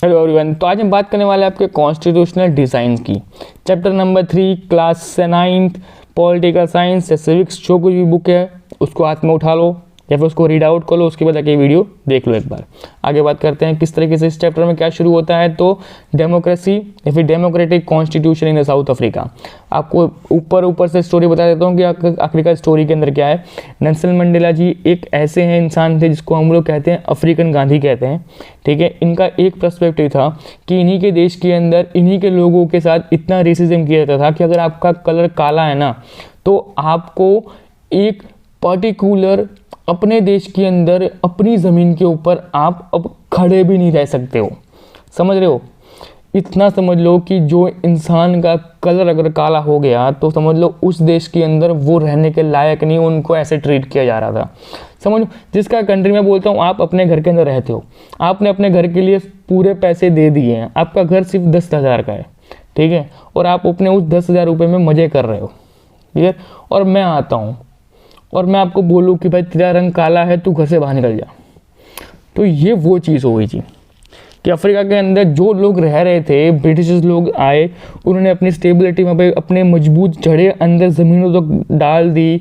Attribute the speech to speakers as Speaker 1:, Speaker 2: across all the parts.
Speaker 1: Hello everyone, तो आज हम बात करने वाले हैं आपके कॉन्स्टिट्यूशनल डिज़ाइन की। Chapter number 3 class 9th political science या सिविक्स, जो कुछ भी बुक है उसको हाथ में उठा लो या फिर उसको रीड आउट कर लो, उसके बाद आगे वीडियो देख लो एक बार। आगे बात करते हैं किस तरीके से इस चैप्टर में क्या शुरू होता है। तो डेमोक्रेसी या फिर democratic constitution in the south Africa. आपको ऊपर से स्टोरी बता देता हूँ कि अफ्रीका स्टोरी के अंदर क्या है। नेल्सन मंडेला जी एक ऐसे हैं इंसान थे जिसको हम लोग कहते हैं अफ्रीकन गांधी कहते हैं, ठीक है। इनका एक पर्सपेक्टिव था कि इन्हीं के देश के अंदर इन्हीं के लोगों के साथ इतना रेसिज्म किया जाता था कि अगर आपका कलर काला है ना तो आपको एक पर्टिकुलर अपने देश के अंदर अपनी ज़मीन के ऊपर आप अब खड़े भी नहीं रह सकते हो। समझ रहे हो? इतना समझ लो कि जो इंसान का कलर अगर काला हो गया तो समझ लो उस देश के अंदर वो रहने के लायक नहीं, उनको ऐसे ट्रीट किया जा रहा था। समझ लो, जिसका कंट्री में बोलता हूँ आप अपने घर के अंदर रहते हो, आपने अपने घर के लिए पूरे पैसे दे दिए हैं, आपका घर सिर्फ 10,000 का है, ठीक है, और आप अपने उस 10,000 रुपये में मज़े कर रहे हो, ठीक है। और मैं आता हूँ और मैं आपको बोलूँ कि भाई तेरा रंग काला है, तू घर से बाहर निकल जा, तो ये वो चीज़ हो गई थी कि अफ्रीका के अंदर जो लोग रह रहे थे, ब्रिटिश लोग आए, उन्होंने अपनी स्टेबिलिटी वहाँ पे अपने मजबूत जड़ें अंदर ज़मीनों तक डाल दी,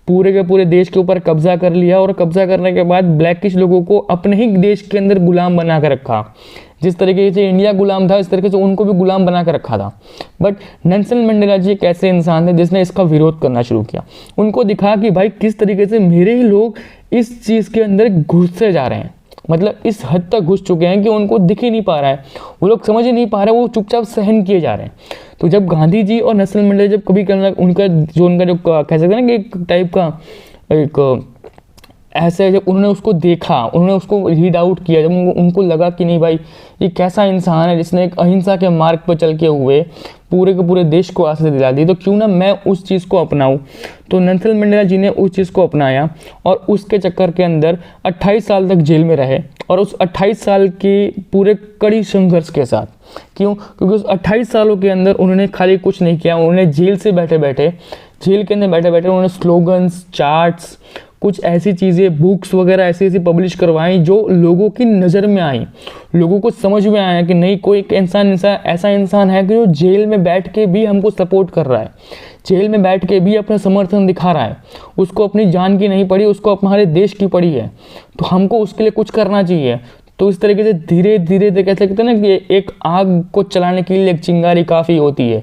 Speaker 1: पूरे के पूरे देश के ऊपर कब्जा कर लिया, और कब्जा करने के बाद ब्लैकिश लोगों को अपने ही देश के अंदर गुलाम बना कर रखा। जिस तरीके से इंडिया गुलाम था इस तरीके से उनको भी गुलाम बना कर रखा था। बट नेल्सन मंडेला जी एक ऐसे इंसान थे जिसने इसका विरोध करना शुरू किया। उनको दिखा कि भाई किस तरीके से मेरे ही लोग इस चीज़ के अंदर घुसते जा रहे हैं, मतलब इस हद तक घुस चुके हैं कि उनको दिख ही नहीं पा रहा है, वो लोग समझ ही नहीं पा रहे, वो चुपचाप सहन किए जा रहे हैं। तो जब गांधी जी और नेल्सन मंडेला जब कभी उनका जो कह सकते हैं ना कि एक टाइप का एक ऐसे जब उन्होंने उसको देखा, उन्होंने उसको रीड आउट किया, जब उनको लगा कि नहीं भाई ये कैसा इंसान है जिसने एक अहिंसा के मार्ग पर चल के हुए पूरे के पूरे देश को आज़ादी दिला दी, तो क्यों ना मैं उस चीज़ को अपनाऊं। तो नेल्सन मंडेला जी ने उस चीज़ को अपनाया और उसके चक्कर के अंदर 28 साल तक जेल में रहे, और उस 28 साल के पूरे कड़ी संघर्ष के साथ, क्यों? क्योंकि उस 28 सालों के अंदर उन्होंने खाली कुछ नहीं किया, उन्होंने जेल के अंदर बैठे बैठे उन्होंने स्लोगन्स, चार्ट्स, कुछ ऐसी चीज़ें, बुक्स वगैरह ऐसी पब्लिश करवाई जो लोगों की नज़र में आई, लोगों को समझ में आया कि नहीं कोई एक इंसान ऐसा इंसान है कि जो जेल में बैठ के भी हमको सपोर्ट कर रहा है, जेल में बैठ के भी अपना समर्थन दिखा रहा है, उसको अपनी जान की नहीं पड़ी, उसको हमारे देश की पड़ी है, तो हमको उसके लिए कुछ करना चाहिए। तो इस तरीके से धीरे धीरे कह सकते हैं ना कि एक आग को चलाने के लिए एक चिंगारी काफ़ी होती है,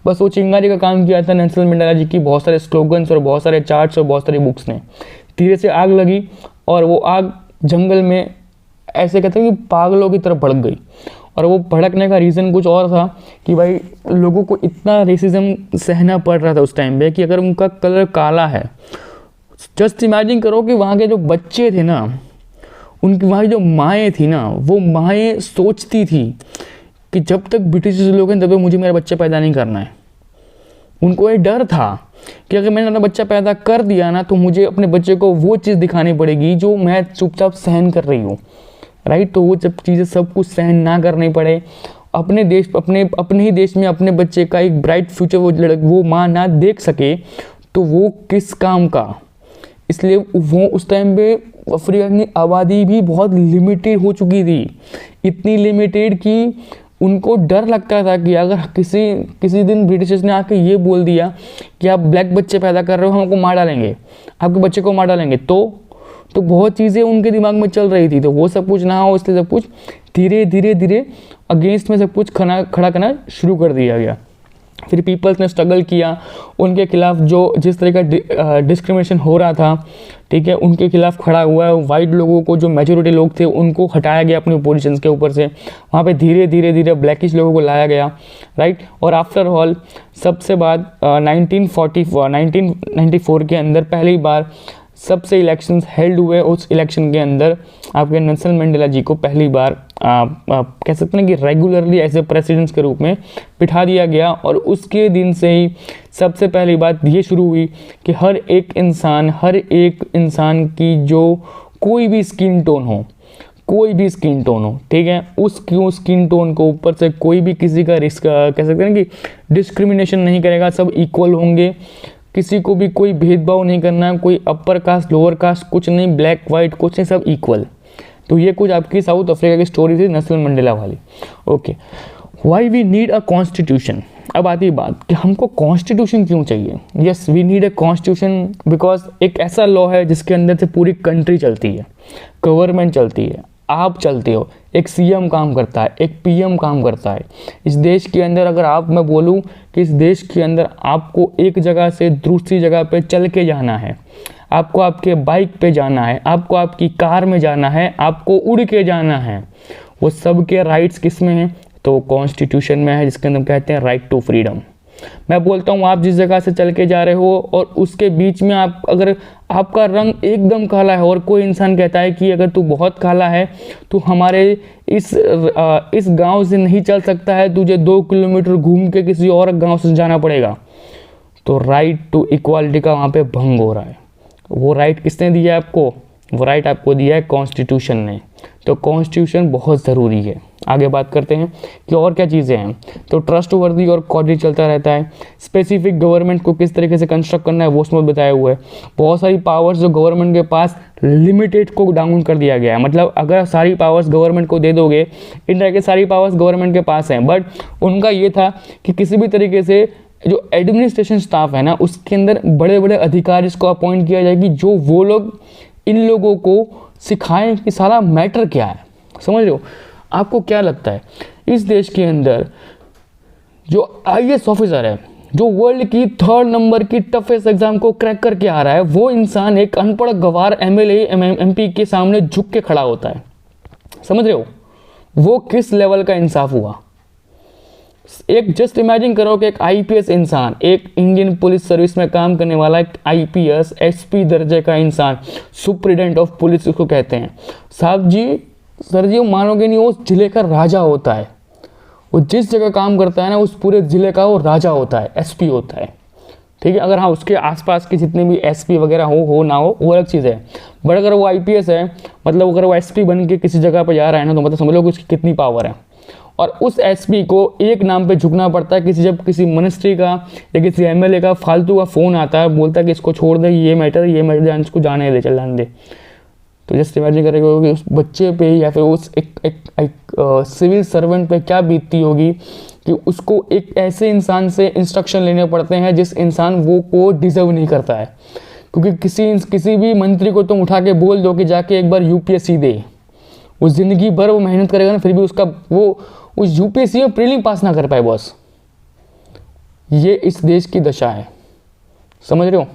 Speaker 1: बस वो चिंगारी का काम किया था नेल्सन मंडेला जी की बहुत सारे स्लोगन्स और बहुत सारे चार्ट्स और बहुत सारी बुक्स ने। धीरे से आग लगी और वो आग जंगल में ऐसे कहते हैं कि पागलों की तरफ भड़क गई, और वो भड़कने का रीज़न कुछ और था कि भाई लोगों को इतना रेसिज्म सहना पड़ रहा था उस टाइम पे कि अगर उनका कलर काला है, जस्ट इमेजिन करो कि वहाँ के जो बच्चे थे ना, उनकी वहाँ जो माएँ थी ना, वो माएँ सोचती थी कि जब तक ब्रिटिश लोग हैं तब तक मुझे मेरा बच्चा पैदा नहीं करना है। उनको ये डर था कि अगर मैंने अपना बच्चा पैदा कर दिया ना तो मुझे अपने बच्चे को वो चीज़ दिखानी पड़ेगी जो मैं चुपचाप सहन कर रही हूँ, राइट। तो वो जब चीज़ें सब कुछ सहन ना करनी पड़े, अपने देश अपने ही देश में अपने बच्चे का एक ब्राइट फ्यूचर वो माँ ना देख सके तो वो किस काम का। इसलिए वो उस टाइम पे अफ्रीका की आबादी भी बहुत लिमिटेड हो चुकी थी, इतनी लिमिटेड कि उनको डर लगता था कि अगर किसी दिन ब्रिटिशर्स ने आके ये बोल दिया कि आप ब्लैक बच्चे पैदा कर रहे हो, हमको मार डालेंगे, आपके बच्चे को मार डालेंगे, तो बहुत चीज़ें उनके दिमाग में चल रही थी। तो वो सब कुछ ना हो, इसलिए सब कुछ धीरे धीरे अगेंस्ट में सब कुछ खड़ा करना शुरू कर दिया गया। फिर पीपल्स ने स्ट्रगल किया, उनके खिलाफ जो जिस तरह का डिस्क्रिमिनेशन हो रहा था, ठीक है, उनके खिलाफ खड़ा हुआ है। वाइट लोगों को, जो मेजॉरिटी लोग थे, उनको हटाया गया अपनी पोजीशंस के ऊपर से, वहाँ पे धीरे धीरे ब्लैकिश लोगों को लाया गया, राइट। और आफ्टर ऑल सबसे बाद 1994 के अंदर पहली बार सबसे इलेक्शंस हेल्ड हुए। उस इलेक्शन के अंदर आपके नेल्सन मंडेला जी को पहली बार कह सकते हैं कि रेगुलरली एज ए प्रेसिडेंट्स के रूप में बिठा दिया गया, और उसके दिन से ही सबसे पहली बात ये शुरू हुई कि हर एक इंसान की जो कोई भी स्किन टोन हो, ठीक है, उस स्किन टोन को ऊपर से कोई भी किसी का रिस्क कह सकते हैं कि डिस्क्रिमिनेशन नहीं करेगा, सब इक्वल होंगे, किसी को भी कोई भेदभाव नहीं करना है, कोई अपर कास्ट लोअर कास्ट कुछ नहीं, ब्लैक वाइट कुछ नहीं, सब इक्वल, तो ये कुछ आपकी साउथ अफ्रीका की स्टोरी थी नेल्सन मंडेला वाली। Okay, why we need a constitution. अब आती है बात कि हमको कॉन्स्टिट्यूशन क्यों चाहिए। Yes, we need a constitution because एक ऐसा लॉ है जिसके अंदर से पूरी कंट्री चलती है, गवर्नमेंट चलती है, आप चलते हो, एक सीएम काम करता है, एक पीएम काम करता है। इस देश के अंदर अगर मैं बोलूँ कि इस देश के अंदर आपको एक जगह से दूसरी जगह पे चल के जाना है, आपको आपके बाइक पे जाना है, आपको आपकी कार में जाना है, आपको उड़ के जाना है, वो सब के राइट्स किस में हैं? तो कॉन्स्टिट्यूशन में है, जिसके अंदर कहते हैं राइट टू फ्रीडम। मैं बोलता हूँ आप जिस जगह से चल के जा रहे हो और उसके बीच में आप अगर आपका रंग एकदम काला है और कोई इंसान कहता है कि अगर तू बहुत काला है तो हमारे इस गांव से नहीं चल सकता है, तुझे 2 किलोमीटर घूम के किसी और गांव से जाना पड़ेगा, तो राइट टू इक्वालिटी का वहाँ पे भंग हो रहा है। वो राइट किसने दिया है आपको? वो राइट आपको दिया है कॉन्स्टिट्यूशन ने। तो कॉन्स्टिट्यूशन बहुत ज़रूरी है। आगे बात करते हैं कि और क्या चीज़ें हैं। तो ट्रस्ट वर्दी और कोऑर्डिनेट चलता रहता है। स्पेसिफिक गवर्नमेंट को किस तरीके से कंस्ट्रक्ट करना है वो उसमें बताया हुआ है। बहुत सारी पावर्स जो गवर्नमेंट के पास लिमिटेड को डाउन कर दिया गया है। मतलब अगर सारी पावर्स गवर्नमेंट को दे दोगे, इंडिया की सारी पावर्स गवर्नमेंट के पास हैं, बट उनका ये था कि किसी भी तरीके से जो एडमिनिस्ट्रेशन स्टाफ है ना, उसके अंदर बड़े बड़े अधिकारी को अपॉइंट किया जाएगी, जो वो लोग इन लोगों को सिखाएं कि सारा मैटर क्या है। समझ रहे हो? आपको क्या लगता है इस देश के अंदर जो आईएएस ऑफिसर है, जो वर्ल्ड की 3rd नंबर की टफेस्ट एग्जाम को क्रैक करके आ रहा है, वो इंसान एक अनपढ़ गवार एमएलए एमपी के सामने झुक के खड़ा होता है। समझ रहे हो? वो किस लेवल का इंसाफ हुआ? एक जस्ट इमेजिन करो कि एक आईपीएस इंसान, एक इंडियन पुलिस सर्विस में काम करने वाला एक आईपीएस एसपी दर्जे का इंसान, सुप्रिटेंडेंट ऑफ पुलिस उसको कहते हैं, साहब जी, सर जी, मानोगे नहीं, वो जिले का राजा होता है। वो जिस जगह काम करता है ना, उस पूरे जिले का वो राजा होता है, एसपी होता है। ठीक है? अगर हाँ उसके आसपास के जितने भी एसपी वगैरह हो ना हो, वो अलग चीज़ है। बट अगर वो आईपीएस है, मतलब अगर वो एसपी बन के किसी जगह पर जा रहा है ना, तो मतलब समझ लो कि उसकी कितनी पावर है। और उस एसपी को एक नाम पे झुकना पड़ता है। जब किसी मिनिस्ट्री का या किसी एमएलए का फालतू का फ़ोन आता है, बोलता है कि इसको छोड़ दे, ये मैटर जान, इसको जाने दे, चलाने दे, तो जस्ट इमेजिन करेंगे कि उस बच्चे पे या फिर उस एक सिविल सर्वेंट पे क्या बीतती होगी कि उसको एक ऐसे इंसान से इंस्ट्रक्शन लेने पड़ते हैं जिस इंसान वो को डिज़र्व नहीं करता है। क्योंकि किसी भी मंत्री को तुम उठा के बोल दो कि जाके एक बार यूपीएससी दे, वो ज़िंदगी भर वो मेहनत करेगा ना, फिर भी उसका वो उस यूपीएससी में प्रीलिम पास ना कर पाए बॉस। ये इस देश की दशा है। समझ रहे हो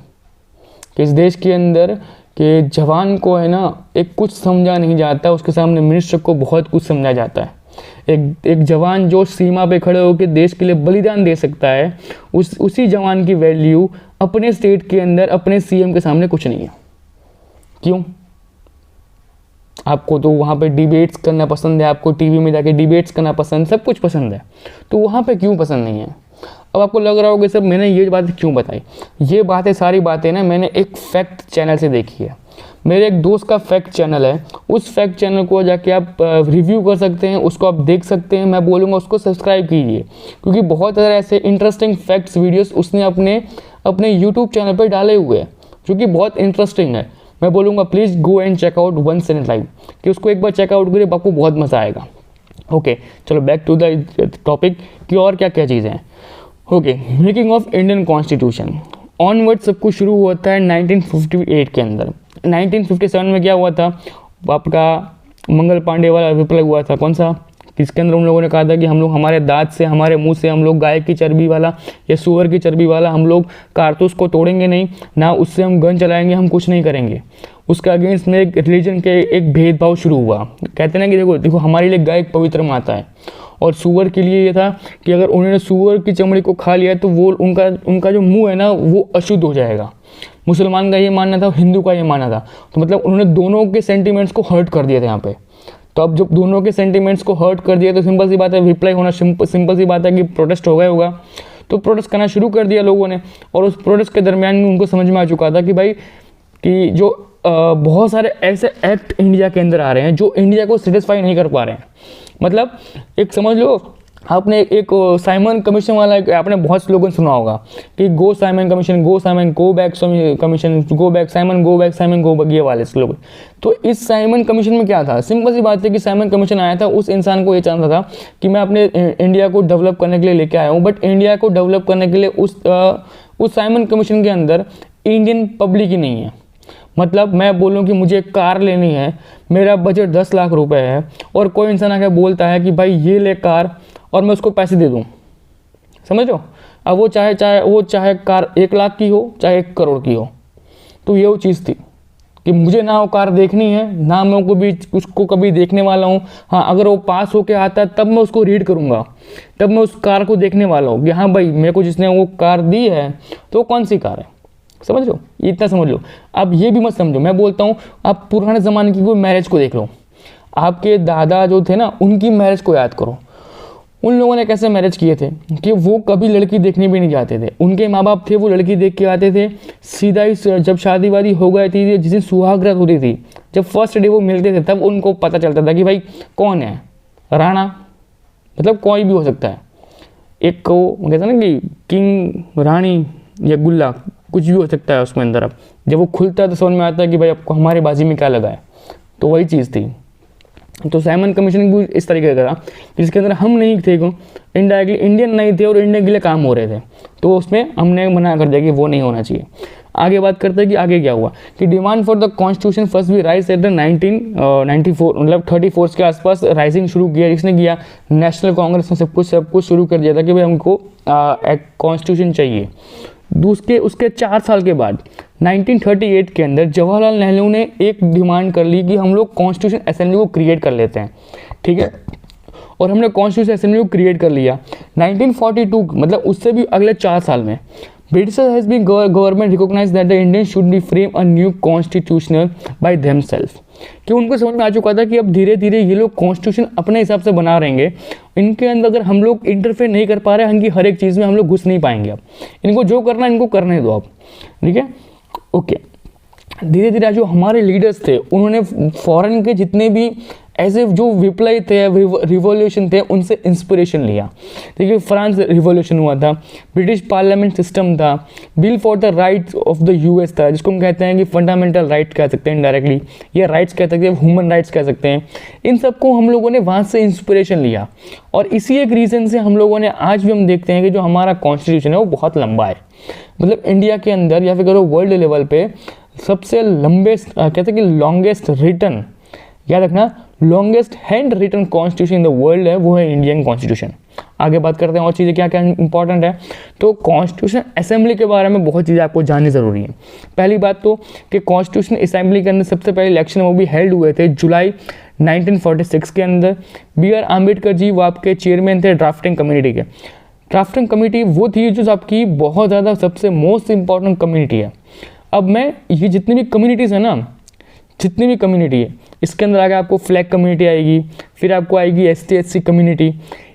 Speaker 1: कि इस देश के अंदर के जवान को है ना, एक कुछ समझा नहीं जाता, उसके सामने मिनिस्टर को बहुत कुछ समझा जाता है। एक जवान जो सीमा पे खड़े होकर देश के लिए बलिदान दे सकता है, उसी जवान की वैल्यू अपने स्टेट के अंदर अपने सीएम के सामने कुछ नहीं है। क्यों? आपको तो वहाँ पे डिबेट्स करना पसंद है, आपको टीवी में जाके डिबेट्स करना पसंद, सब कुछ पसंद है, तो वहाँ पे क्यों पसंद नहीं है? अब आपको लग रहा होगा सर मैंने ये बातें क्यों बताई। ये बातें सारी बातें ना मैंने एक फैक्ट चैनल से देखी है। मेरे एक दोस्त का फैक्ट चैनल है, उस फैक्ट चैनल को जाके आप रिव्यू कर सकते हैं, उसको आप देख सकते हैं। मैं बोलूँगा उसको सब्सक्राइब कीजिए, क्योंकि बहुत सारे ऐसे इंटरेस्टिंग फैक्ट्स वीडियोस उसने अपने यूट्यूब चैनल पर डाले हुए हैं जो कि बहुत इंटरेस्टिंग है। मैं बोलूँगा please go and check out once in life, कि उसको एक बार चेकआउट करिए, आपको बहुत मज़ा आएगा। ओके, चलो बैक टू द टॉपिक कि और क्या क्या चीज़ें हैं। Okay, making of Indian constitution onward सब कुछ शुरू होता है 1958 के अंदर। 1957 में क्या हुआ था, आपका मंगल पांडे वाला रिप्लाई हुआ था। कौन सा? किसके अंदर उन लोगों ने कहा था कि हम लोग हमारे दांत से, हमारे मुंह से हम लोग गाय की चर्बी वाला या सूअर की चर्बी वाला हम लोग कारतूस को तोड़ेंगे नहीं, ना उससे हम गन चलाएंगे, हम कुछ नहीं करेंगे। उसके अगेंस्ट में एक रिलीजन के एक भेदभाव शुरू हुआ। कहते हैं कि देखो हमारे लिए गाय एक पवित्र माता है, और सूअर के लिए ये था कि अगर उन्होंने सूअर की चमड़ी को खा लिया तो वो उनका जो मुँह है ना वो अशुद्ध हो जाएगा। मुसलमान का ये मानना था, हिंदू का ये मानना था। तो मतलब उन्होंने दोनों के सेंटिमेंट्स को हर्ट कर दिया था यहाँ पे। तो अब जब दोनों के सेंटिमेंट्स को हर्ट कर दिया तो सिंपल सी बात है, रिप्लाई होना सिंपल सी बात है कि प्रोटेस्ट हो गया होगा। तो प्रोटेस्ट करना शुरू कर दिया लोगों ने, और उस प्रोटेस्ट के दरमियान में उनको समझ में आ चुका था कि भाई कि जो बहुत सारे ऐसे एक्ट इंडिया के अंदर आ रहे हैं जो इंडिया को सेटिस्फाई नहीं कर पा रहे हैं। मतलब एक समझ लो आपने एक साइमन कमीशन वाला आपने बहुत स्लोगन सुना होगा कि go Simon commission, go Simon, go back commission, go back Simon, go back Simon, go back, ये वाले स्लोगन। तो इस साइमन कमीशन में क्या था, सिंपल सी बात है कि साइमन कमीशन आया था, उस इंसान को ये चाहता था कि मैं अपने इंडिया को डेवलप करने के लिए लेके आया हूँ, बट इंडिया को डेवलप करने के लिए उस साइमन कमीशन के अंदर इंडियन पब्लिक ही नहीं है। मतलब मैं बोलूँ कि मुझे एक कार लेनी है, मेरा बजट 10 लाख रुपए है, और कोई इंसान आके बोलता है कि भाई ये ले कार, और मैं उसको पैसे दे दूँ, समझ लो। अब वो चाहे कार 1 लाख की हो, चाहे 1 करोड़ की हो। तो ये वो चीज़ थी कि मुझे ना वो कार देखनी है, ना मैं उसको कभी देखने वाला हूँ। हाँ, अगर वो पास होके आता है तब मैं उसको रीड करूँगा, तब मैं उस कार को देखने वाला हूँ कि हाँ भाई मेरे को जिसने वो कार दी है तो कौन सी कार है, समझ लो, इतना समझ लो। अब ये भी मत समझो, मैं बोलता हूँ आप पुराने ज़माने की कोई मैरिज को देख लो, आपके दादा जो थे ना उनकी मैरिज को याद करो। उन लोगों ने कैसे मैरिज किए थे कि वो कभी लड़की देखने भी नहीं जाते थे, उनके माँ बाप थे वो लड़की देख के आते थे, सीधा ही जब शादी वादी हो गई थी, जिस दिन सुहागरात होती थी, जब फर्स्ट डे वो मिलते थे, तब उनको पता चलता था कि भाई कौन है राणा, मतलब कोई भी हो सकता है, एक को कहते हैं ना कि किंग, रानी या गुल्ला, कुछ भी हो सकता है उसमें अंदर। अब जब वो खुलता है तो समझ में आता है कि भाई आपको हमारी बाजी में क्या लगा है। तो वही चीज़ थी। तो साइमन कमीशन भी इस तरीके का था जिसके अंदर हम नहीं थे, इनडायरेक्टली इंडियन नहीं थे और इंडिया के लिए काम हो रहे थे, तो उसमें हमने मना कर दिया कि वो नहीं होना चाहिए। आगे बात करते हैं कि आगे क्या हुआ कि demand for the constitution first भी राइज एट द 1994, मतलब 34 के आसपास राइजिंग शुरू किया। जिसने किया, नेशनल कांग्रेस ने सब कुछ शुरू कर दिया था कि भाई हमको एक कॉन्स्टिट्यूशन चाहिए। उसके 4 साल के बाद 1938 के अंदर जवाहरलाल नेहरू ने एक डिमांड कर ली कि हम लोग कॉन्स्टिट्यूशन असेंबली को क्रिएट कर लेते हैं, ठीक है। और हमने कॉन्स्टिट्यूशन असेंबली को क्रिएट कर लिया। 1942 मतलब उससे भी अगले 4 साल में British has been government recognized that the Indians should be frame a new constitutional by themselves। कि उनको समझ में आ चुका था कि अब धीरे धीरे ये लोग कॉन्स्टिट्यूशन अपने हिसाब से बना रहेंगे, इनके अंदर अगर हम लोग इंटरफेयर नहीं कर पा रहे हैं, इनकी हर एक चीज़ में हम लोग घुस नहीं पाएंगे। अब इनको जो करना है इनको करने दो अब, ठीक है, ओके। धीरे धीरे जो हमारे लीडर्स थे उन्होंने फॉरेन के जितने भी ऐसे जो विप्लव थे, रिवॉल्यूशन थे, उनसे इंस्पिरेशन लिया। देखिए फ्रांस रिवॉल्यूशन हुआ था, ब्रिटिश पार्लियामेंट सिस्टम था, bill for the rights of the US था, जिसको हम कहते हैं कि फंडामेंटल राइट कह सकते हैं इनडायरेक्टली, या राइट्स कह सकते हैं, ह्यूमन राइट्स कह सकते हैं। इन सबको हम लोगों ने वहाँ से इंस्पिरेशन लिया, और इसी एक रीज़न से हम लोगों ने आज भी हम देखते हैं कि जो हमारा कॉन्स्टिट्यूशन है वो बहुत लंबा है। मतलब इंडिया के अंदर या फिर करो वर्ल्ड लेवल पे सबसे लंबेस्ट कहते हैं कि लॉन्गेस्ट रिटन, याद रखना, longest hand written constitution in the world है, वो है इंडियन कॉन्स्टिट्यूशन। आगे बात करते हैं और चीज़ें क्या क्या इंपॉर्टेंट है। तो कॉन्स्टिट्यूशन असेंबली के बारे में बहुत चीज़ें आपको जाननी ज़रूरी है। पहली बात तो कि कॉन्स्टिट्यूशन असेंबली के अंदर सबसे पहले इलेक्शन वो भी हेल्ड हुए थे जुलाई 1946 के अंदर। B.R. अम्बेडकर जी वो आपके चेयरमैन थे ड्राफ्टिंग कम्युनिटी के। ड्राफ्टिंग कमेटी वो थी जो आपकी बहुत ज़्यादा सबसे मोस्ट इंपॉर्टेंट कम्युनिटी है। अब मैं ये जितनी भी कम्युनिटीज़ है ना, जितनी भी कम्युनिटी है, इसके अंदर आगे आपको फ्लैग कम्युनिटी आएगी, फिर आपको आएगी ST/SC कम्युनिटी,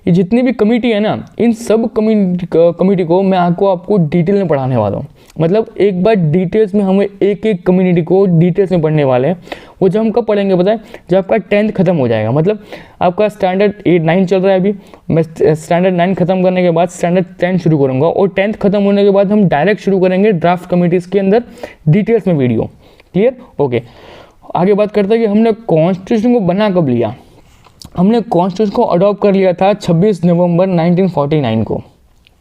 Speaker 1: ये जितनी भी कम्युनिटी है ना, इन सब कम्युनिटी को मैं आपको डिटेल में पढ़ाने वाला हूँ। मतलब एक बार डिटेल्स में हमें एक एक कम्युनिटी को डिटेल्स में पढ़ने वाले हैं। वो जब हम कब पढ़ेंगे पता है, जब आपका 10th खत्म हो जाएगा। मतलब आपका स्टैंडर्ड 9 चल रहा है अभी, मैं स्टैंडर्ड 9 खत्म करने के बाद स्टैंडर्ड 10 शुरू करूँगा, और 10th खत्म होने के बाद हम डायरेक्ट शुरू करेंगे ड्राफ्ट कमिटीज़ के अंदर डिटेल्स में वीडियो। Clear, okay. आगे बात करते हैं कि हमने कॉन्स्टिट्यूशन को बना कब लिया। हमने कॉन्स्टिट्यूशन को अडॉप्ट कर लिया था 26 नवंबर 1949 को।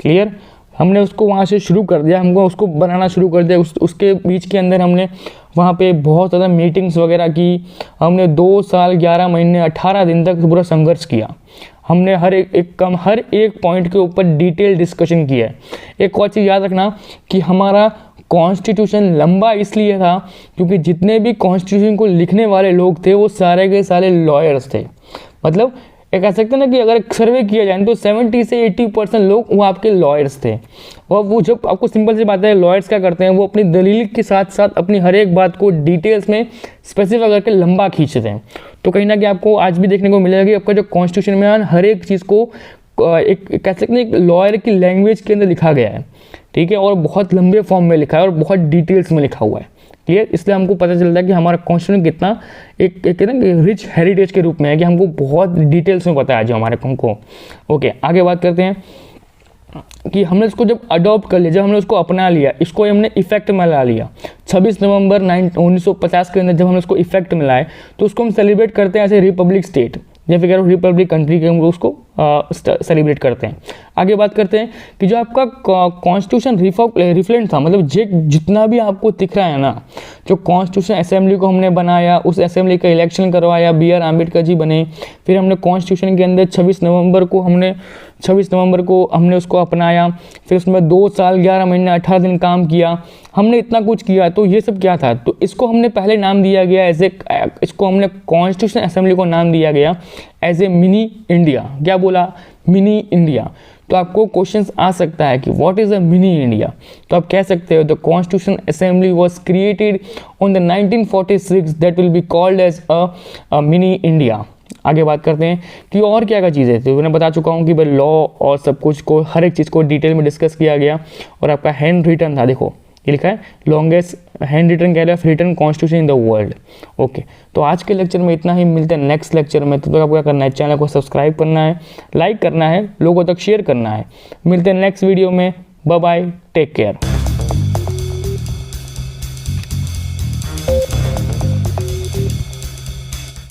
Speaker 1: क्लियर, हमने उसको वहाँ से शुरू कर दिया, हमको उसको बनाना शुरू कर दिया। उसके बीच के अंदर हमने वहाँ पे बहुत ज़्यादा मीटिंग्स वगैरह की। हमने 2 साल 11 महीने 18 दिन तक पूरा संघर्ष किया। हमने हर एक पॉइंट के ऊपर डिटेल डिस्कशन किया है। एक और चीज़ याद रखना कि हमारा कॉन्स्टिट्यूशन लंबा इसलिए था क्योंकि जितने भी कॉन्स्टिट्यूशन को लिखने वाले लोग थे वो सारे के सारे लॉयर्स थे। मतलब एक कह सकते हैं ना कि अगर सर्वे किया जाए तो 70 से 80% लोग वो आपके लॉयर्स थे। और वो जब आपको सिंपल सी बात है, लॉयर्स क्या करते हैं, वो अपनी दलील के साथ साथ अपनी हर एक बात को डिटेल्स में स्पेसिफाई करके लंबा खींचते हैं। तो कहीं ना कहीं आपको आज भी देखने को मिलेगा कि आपका जो कॉन्स्टिट्यूशन में हर एक चीज़ को एक कह सकते हैं एक लॉयर की लैंग्वेज के अंदर लिखा गया है, ठीक है, और बहुत लंबे फॉर्म में लिखा है और बहुत डिटेल्स में लिखा हुआ है। क्लियर। इसलिए हमको पता चलता है कि हमारा कॉन्स्टिट्यूशन कितना एक ना रिच हेरिटेज के रूप में है, कि हमको बहुत डिटेल्स में पता है जो हमारे को। ओके, आगे बात करते हैं कि हमने इसको जब अडॉप्ट कर लिया, जब हमने उसको अपना लिया, इसको हमने इफेक्ट में ला लिया 26 नवंबर 1950 के अंदर जब हमने इसको इफेक्ट में लाए, तो उसको हम सेलिब्रेट करते हैं एज ए रिपब्लिक स्टेट, या फिर रिपब्लिक कंट्री के हम उसको सेलिब्रेट करते हैं। आगे बात करते हैं कि जो आपका कॉन्स्टिट्यूशन रिफ्लेंट था, मतलब जितना भी आपको दिख रहा है ना, जो कॉन्स्टिट्यूशन असेंबली को हमने बनाया, उस असेंबली का इलेक्शन करवाया, BR अम्बेडकर जी बने, फिर हमने कॉन्स्टिट्यूशन के अंदर 26 नवंबर को हमने उसको अपनाया, फिर उसमें 2 साल 11 महीने 18 दिन काम किया, हमने इतना कुछ किया। तो ये सब क्या था, तो इसको हमने पहले नाम दिया गया इसको हमने कॉन्स्टिट्यूशन असेंबली को नाम दिया गया एज ए मिनी इंडिया। क्या बोला? Mini India. तो आपको क्वेश्चंस आ सकता है कि what is a mini India, तो आप कह सकते हो the constitution assembly was created on the 1946 that will be called as a mini India. आगे बात करते हैं कि और क्या क्या चीज़ें थी। मैंने बता चुका हूँ कि भाई लॉ और सब कुछ को, हर एक चीज़ को डिटेल में डिस्कस किया गया। और आपका हैंड रिटन था, देखो ये लिखा है longest hand written written constitution in the world. Okay, तो आज के लेक्चर में इतना ही, मिलते हैं नेक्स्ट लेक्चर में। तो आपको क्या करना है, चैनल को सब्सक्राइब करना है, लाइक करना है, लोगों तक शेयर करना है। मिलते हैं नेक्स्ट वीडियो में। Bye bye, take care.